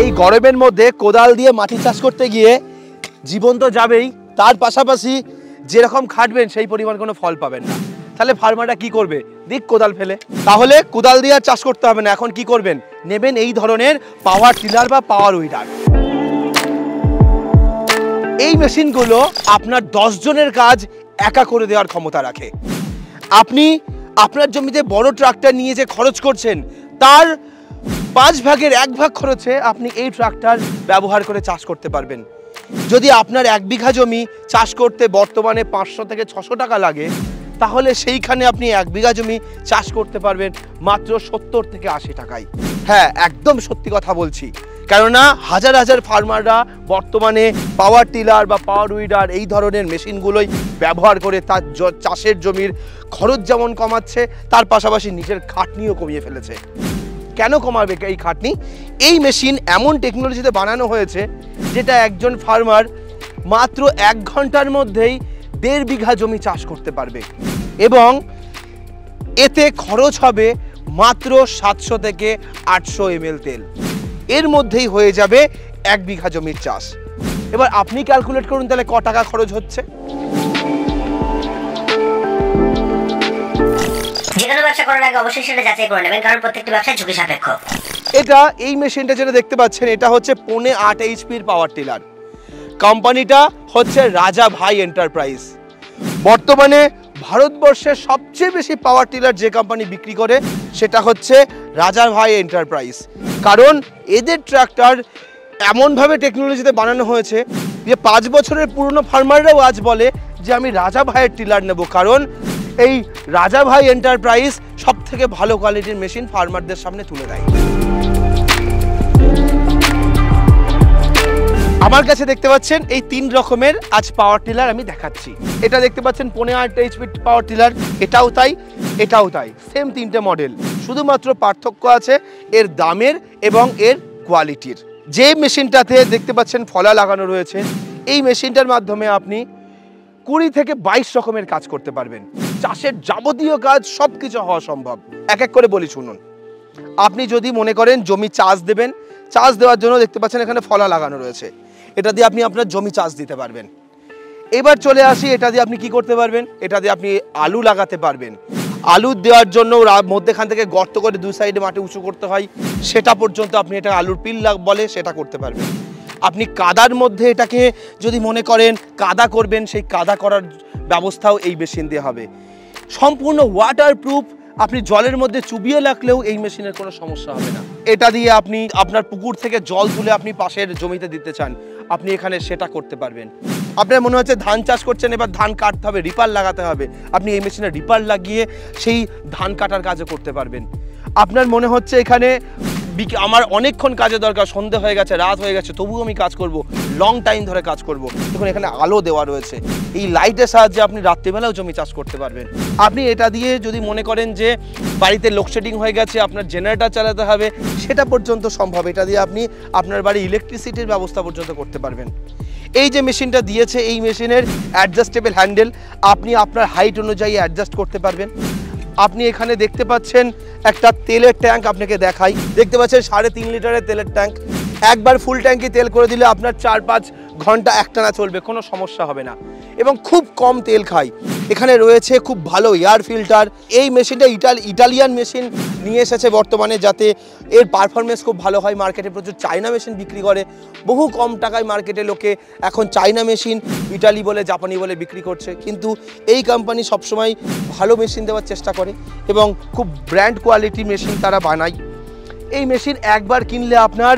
এই গরমের মধ্যে কোদাল দিয়ে মাটি চাষ করতে গিয়ে জীবন তো যাবেই, তার পাশাপাশি যেরকম খাটবেন সেই পরিমাণ কোনো ফল পাবেন না। তাহলে ফার্মাররা কি করবে? দিক কোদাল ফেলে। তাহলে কোদাল দিয়ে আর চাষ করতে হবে না। এখন কি করবেন? নেবেন এই ধরনের পাওয়ার টিলার বা পাওয়ার উইডার। এই মেশিনগুলো আপনার 10 জনের কাজ একা করে দেওয়ার ক্ষমতা রাখে। আপনি আপনার জমিতে বড় ট্রাক্টর নিয়ে যে খরচ করছেন তার 5 ভাগের 1 ভাগ খরচে আপনি এই ট্রাক্টর ব্যবহার করে চাষ করতে পারবেন। যদি আপনার 1 বিঘা জমি চাষ করতে বর্তমানে 500 থেকে 600 টাকা লাগে, তাহলে সেইখানে আপনি 1 বিঘা জমি চাষ করতে পারবেন মাত্র 70 থেকে 80 টাকায়। হ্যাঁ, একদম সত্যি কথা বলছি, কেননা হাজার হাজার ফার্মাররা বর্তমানে পাওয়ার টিলার বা পাওয়ার উইডার এই ধরনের মেশিনগুলোই ব্যবহার করে তার চাষের জমির খরচ যেমন কমাচ্ছে, তার পাশাপাশি নিজের খাটনিও কমিয়ে ফেলেছে। কেন কমাবে এই খাটনি? এই মেশিন এমন টেকনোলজিতে বানানো হয়েছে যেটা একজন ফার্মার মাত্র 1 ঘন্টার মধ্যেই 1.5 বিঘা জমি চাষ করতে পারবে এবং এতে খরচ হবে মাত্র 700 থেকে 800 ml তেল। এর মধ্যেই হয়ে যাবে 1 বিঘা জমির চাষ। এবার আপনি ক্যালকুলেট করুন তাহলে ক টাকা খরচ হচ্ছে। যেকোনো ব্যবসা করার আগে অবশ্যই সেটা যাচাই করে নেবেন, কারণ প্রত্যেকটি ব্যবসা ঝুঁকি সাপেক্ষ। এটা এই মেশিনটা যেটা দেখতে পাচ্ছেন, এটা হচ্ছে 8.5 এইচপির পাওয়ার টিলার। কোম্পানিটা হচ্ছে রাজা ভাই এন্টারপ্রাইজ। বর্তমানে ভারতবর্ষের সবচেয়ে বেশি পাওয়ার টিলার যে কোম্পানি বিক্রি করে সেটা হচ্ছে রাজা ভাই এন্টারপ্রাইজ। কারণ এদের ট্রাক্টর এমনভাবে টেকনোলজিতে বানানো হয়েছে যে 5 বছরের পুরনো ফার্মাররাও আজ বলে যে আমি রাজা ভাইয়ের টিলার নেব, কারণ এই রাজা ভাই এন্টারপ্রাইজ সব থেকে ভালো কোয়ালিটির মেশিন ফার্মারদের সামনে তুলে দেয়। আমার কাছে দেখতে পাচ্ছেন এই 3 রকমের আজ পাওয়ার টিলার আমি দেখাচ্ছি। এটা দেখতে পাচ্ছেন 8.5 এইচপি পাওয়ার টিলার, এটাও তাই, এটাও তাই, সেম 3টে মডেল। শুধুমাত্র পার্থক্য আছে এর দামের এবং এর কোয়ালিটির। যে মেশিনটাতে দেখতে পাচ্ছেন ফলা লাগানো রয়েছে, এই মেশিনটার মাধ্যমে আপনি 20 থেকে 22 রকমের কাজ করতে পারবেন। চাষের যাবতীয় কাজ সব কিছু হওয়া সম্ভব। এক এক করে বলি শুনুন। আপনি যদি মনে করেন জমি চাষ দেবেন, চাষ দেওয়ার জন্য দেখতে পাচ্ছেন এখানে ফলা লাগানো রয়েছে, এটা দিয়ে আপনি আপনার জমি চাষ দিতে পারবেন। এবার চলে আসি, এটা দিয়ে আপনি কি করতে পারবেন? এটা দিয়ে আপনি আলু লাগাতে পারবেন। আলু দেওয়ার জন্য মধ্যেখান থেকে গর্ত করে 2 সাইডে মাটি উঁচু করতে হয়, সেটা পর্যন্ত আপনি এটা আলুর পিল বলে সেটা করতে পারবেন। আপনি কাদার মধ্যে এটাকে যদি মনে করেন কাদা করবেন, সেই কাদা করার ব্যবস্থাও এই মেশিন দিয়ে হবে। সম্পূর্ণ ওয়াটারপ্রুফ, আপনি জলের মধ্যে চুবিয়ে রাখলেও এই মেশিনের কোনো সমস্যা হবে না। এটা দিয়ে আপনি আপনার পুকুর থেকে জল তুলে আপনি পাশের জমিতে দিতে চান, আপনি এখানে সেটা করতে পারবেন। আপনার মনে হচ্ছে ধান চাষ করছেন, এবার ধান কাটতে হবে, রিপার লাগাতে হবে, আপনি এই মেশিনে রিপার লাগিয়ে সেই ধান কাটার কাজও করতে পারবেন। আপনার মনে হচ্ছে এখানে আমার অনেকক্ষণ কাজে দরকার, সন্ধে হয়ে গেছে, রাত হয়ে গেছে, তবুও আমি কাজ করব, লং টাইম ধরে কাজ করব, দেখুন এখানে আলো দেওয়া রয়েছে, এই লাইটের সাহায্যে আপনি রাত্রিবেলাও জমি চাষ করতে পারবেন। আপনি এটা দিয়ে যদি মনে করেন যে বাড়িতে লোডশেডিং হয়ে গেছে, আপনার জেনারেটর চালাতে হবে, সেটা পর্যন্ত সম্ভব। এটা দিয়ে আপনি আপনার বাড়ি ইলেকট্রিসিটির ব্যবস্থা পর্যন্ত করতে পারবেন। এই যে মেশিনটা দিয়েছে, এই মেশিনের অ্যাডজাস্টেবল হ্যান্ডেল, আপনি আপনার হাইট অনুযায়ী অ্যাডজাস্ট করতে পারবেন। আপনি এখানে দেখতে পাচ্ছেন একটা তেলের ট্যাঙ্ক, আপনাকে দেখাই, দেখতে পাচ্ছেন 3.5 লিটারের তেলের ট্যাঙ্ক। একবার ফুল ট্যাঙ্কি তেল করে দিলে আপনার 4-5 ঘন্টা একটানা চলবে, কোনো সমস্যা হবে না এবং খুব কম তেল খায়। এখানে রয়েছে খুব ভালো এয়ার ফিল্টার। এই মেশিনটা ইটালিয়ান মেশিন নিয়ে এসেছে বর্তমানে, যাতে এর পারফরমেন্স খুব ভালো হয়। মার্কেটে প্রচুর চায়না মেশিন বিক্রি করে, বহু কম টাকায় মার্কেটে লোকে এখন চায়না মেশিন ইটালি বলে জাপানি বলে বিক্রি করছে, কিন্তু এই কোম্পানি সবসময় ভালো মেশিন দেওয়ার চেষ্টা করে এবং খুব ব্র্যান্ড কোয়ালিটি মেশিন তারা বানায়। এই মেশিন একবার কিনলে আপনার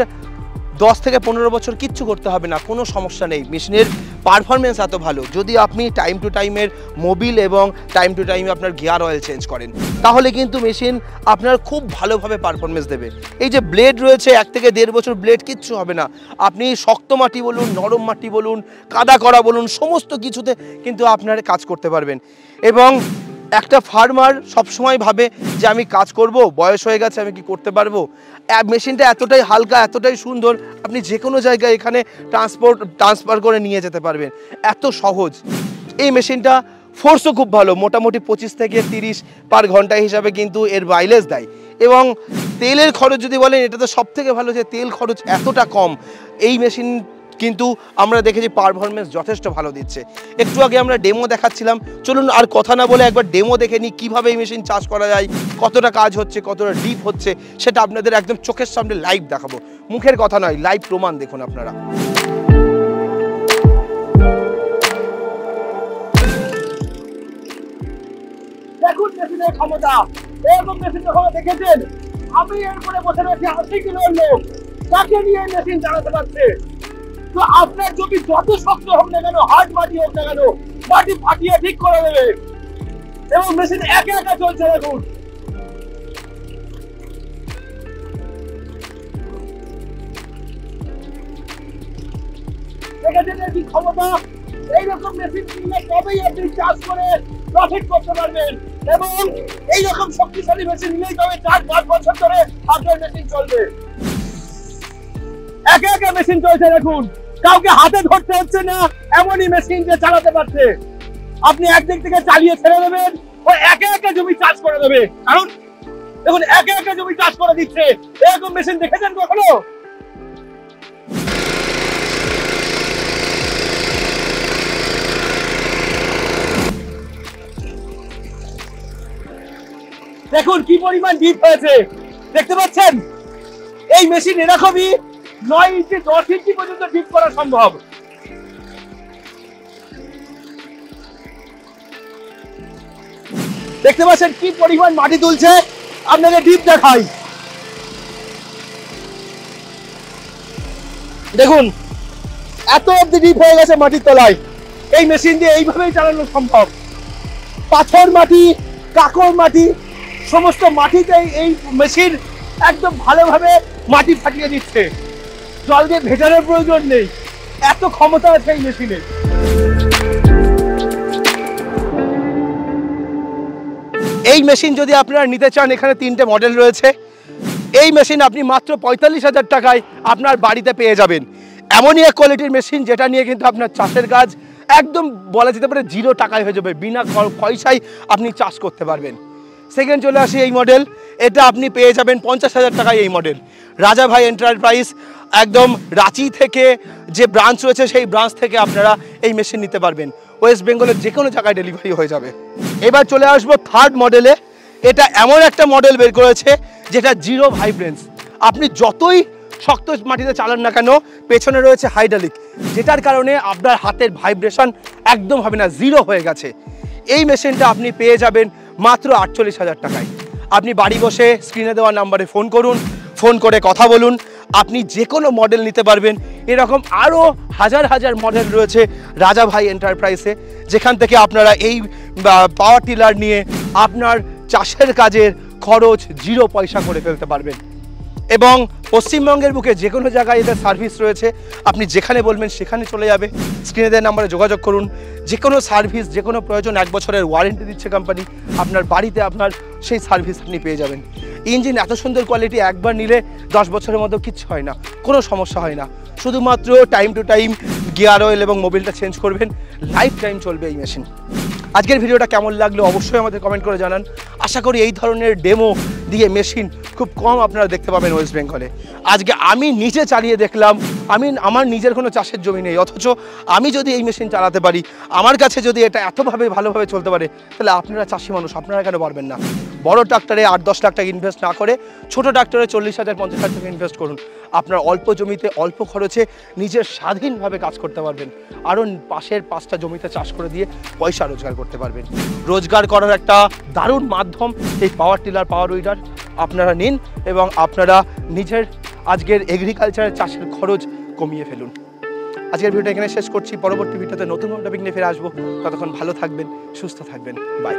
10 থেকে 15 বছর কিচ্ছু করতে হবে না, কোনো সমস্যা নেই। মেশিনের পারফরমেন্স এত ভালো, যদি আপনি টাইম টু টাইমের মোবিল এবং টাইম টু টাইমে আপনার গিয়ার অয়েল চেঞ্জ করেন, তাহলে কিন্তু মেশিন আপনার খুব ভালোভাবে পারফরমেন্স দেবে। এই যে ব্লেড রয়েছে, 1 থেকে 1.5 বছর ব্লেড কিচ্ছু হবে না। আপনি শক্ত মাটি বলুন, নরম মাটি বলুন, কাদা করা বলুন, সমস্ত কিছুতে কিন্তু আপনার কাজ করতে পারবেন। এবং একটা ফার্মার সবসময় ভাবে যে আমি কাজ করব, বয়স হয়ে গেছে, আমি কি করতে পারবো? মেশিনটা এতটাই হালকা, এতটাই সুন্দর, আপনি যে কোনো জায়গায় এখানে ট্রান্সফার করে নিয়ে যেতে পারবেন, এত সহজ। এই মেশিনটা ফোর্সও খুব ভালো, মোটামুটি 25 থেকে 30 পার ঘন্টা হিসাবে কিন্তু এর মাইলেজ দেয় এবং তেলের খরচ যদি বলেন, এটা তো সব থেকে ভালো যে তেল খরচ এতটা কম। এই মেশিন কিন্তু আমরা দেখেছি পারফরমেন্স যথেষ্ট ভালো দিচ্ছে। একটু আগে আমরা ডেমো দেখাচ্ছিলাম, চলুন আর কথা না বলে একবার ডেমো দেখে নিই কীভাবে এই মেশিন চার্জ করা যায়, কতটা কাজ হচ্ছে, কতটা ডিপ হচ্ছে, সেটা আপনাদের একদম চোখের সামনে লাইভ দেখাবো। মুখের কথা নয়, লাইভ প্রমাণ দেখুন আপনারা। দেখুন মেশিনের ক্ষমতা, এরকম মেশিন কখনো দেখেছেন? আমি এরপরে বসে রয়েছি 80 কিলোর লোক, তাকে নিয়ে মেশিন চালাতে পারছে। তো আপনার জমি যত শক্ত হোক না কেন, হার্ড মাটি হোক না কেন, মাটি ফাটিয়ে ঠিক করে দেবে। এবং মেশিন একা একা চলছে। দেখুন দেখেছেন কি ক্ষমতা। এইরকম মেশিন কিনলে তবেই আপনি চাষ করে প্রফিট করতে পারবেন। এবং এইরকম শক্তিশালী মেশিন নিলেই তবে 4-5 বছর ধরে আপনার মেশিন চলবে। একা একা মেশিন চলছে। দেখুন কাউকে হাতে ধরতে হচ্ছে না, এমনই মেশিন যে চালাতে পারছে। আপনি একদিক থেকে চালিয়ে ছেড়ে দেবেন, ও একা একা জমি চাষ করে দেবে। কারণ দেখুন একা একা জমি চাষ করে দিচ্ছে। এরকম মেশিন দেখেছেন কখনো? দেখুন কি পরিমাণ ডিপ হয়েছে, দেখতে পাচ্ছেন? এই মেশিন এরকমই 9 ইঞ্চি 10 ইঞ্চি পর্যন্ত ডিপ করা সম্ভব। দেখতে পাচ্ছেন কি পরিমাণ মাটি তুলছে। আপনাদের ডিপ দেখাই, দেখুন এত অব্দি ডিপ হয়ে গেছে মাটির তলায়। এই মেশিন দিয়ে এইভাবেই চালানো সম্ভব। পাথর মাটি, কাকর মাটি, সমস্ত মাটিতে এই মেশিন একদম ভালোভাবে মাটি ফাটিয়ে দিচ্ছে। জল দিয়ে ভেজানোর প্রয়োজন নেই, এত ক্ষমতা আছে এই মেশিনে। এই মেশিন যদি আপনারা নিতে চান, এখানে 3টে মডেল রয়েছে। এই মেশিন আপনি মাত্র 45,000 টাকায় আপনার বাড়িতে পেয়ে যাবেন। এমনই এক কোয়ালিটির মেশিন যেটা নিয়ে কিন্তু আপনার চাষের কাজ একদম বলা যেতে পারে 0 টাকায় হয়ে যাবে, বিনা পয়সায় আপনি চাষ করতে পারবেন। সেকেন্ড চলে আসি এই মডেল, এটা আপনি পেয়ে যাবেন 50,000 টাকায়। এই মডেল রাজা ভাই এন্টারপ্রাইজ, একদম রাঁচি থেকে যে ব্রাঞ্চ রয়েছে সেই ব্রাঞ্চ থেকে আপনারা এই মেশিন নিতে পারবেন। ওয়েস্ট বেঙ্গলের যে কোনো জায়গায় ডেলিভারি হয়ে যাবে। এবার চলে আসবো থার্ড মডেলে। এটা এমন একটা মডেল বের করেছে যেটা 0 ভাইব্রেন্স। আপনি যতই শক্ত মাটিতে চালান না কেন, পেছনে রয়েছে হাইড্রোলিক, যেটার কারণে আপনার হাতের ভাইব্রেশন একদম হবে না, 0 হয়ে গেছে। এই মেশিনটা আপনি পেয়ে যাবেন মাত্র 48,000 টাকায়। আপনি বাড়ি বসে স্ক্রিনে দেওয়া নাম্বারে ফোন করুন, ফোন করে কথা বলুন, আপনি যে কোনো মডেল নিতে পারবেন। এরকম আরও হাজার হাজার মডেল রয়েছে রাজা ভাই এন্টারপ্রাইজে, যেখান থেকে আপনারা এই পাওয়ার টিলার নিয়ে আপনার চাষের কাজের খরচ 0 পয়সা করে ফেলতে পারবেন। এবং পশ্চিমবঙ্গের বুকে যে কোনো জায়গায় এদের সার্ভিস রয়েছে, আপনি যেখানে বলবেন সেখানে চলে যাবে। স্ক্রিনে দেওয়া নাম্বারে যোগাযোগ করুন, যে কোনো সার্ভিস, যে কোনো প্রয়োজন 1 বছরের ওয়ারেন্টি দিচ্ছে কোম্পানি। আপনার বাড়িতে আপনার সেই সার্ভিস আপনি পেয়ে যাবেন। ইঞ্জিন এত সুন্দর কোয়ালিটি, একবার নিলে 10 বছরের মতো কিচ্ছু হয় না, কোনো সমস্যা হয় না। শুধুমাত্র time to time gear oil এবং মোবিলটা চেঞ্জ করবেন, লাইফ টাইম চলবে এই মেশিন। আজকের ভিডিওটা কেমন লাগলো অবশ্যই আমাদের কমেন্ট করে জানান। আশা করি এই ধরনের ডেমো দিয়ে মেশিন খুব কম আপনারা দেখতে পাবেন ওয়েস্ট বেঙ্গলে। আজকে আমি নিজে চালিয়ে দেখলাম, আমার নিজের কোনো চাষের জমি নেই, অথচ আমি যদি এই মেশিন চালাতে পারি, আমার কাছে যদি এটা এতভাবে ভালোভাবে চলতে পারে, তাহলে আপনারা চাষি মানুষ, আপনারা কেন পারবেন না? বড় ট্রাক্টরে 8-10 লাখ টাকা ইনভেস্ট না করে ছোটো ট্রাক্টরে 40,000-50,000 টাকা ইনভেস্ট করুন। আপনার অল্প জমিতে অল্প খরচে নিজের স্বাধীনভাবে কাজ করতে পারবেন। আরও পাশের 5টা জমিতে চাষ করে দিয়ে পয়সা রোজগার করতে পারবেন। রোজগার করার একটা দারুণ মাধ্যম এই পাওয়ার টিলার, পাওয়ার উইডার। আপনারা নিন এবং আপনারা নিজের আজকের এগ্রিকালচারের চাষের খরচ কমিয়ে ফেলুন। আজকের ভিডিওটা এখানে শেষ করছি। পরবর্তী ভিডিওতে নতুন টপিক নিয়ে ফিরে আসবো। ততক্ষণ ভালো থাকবেন, সুস্থ থাকবেন। বাই।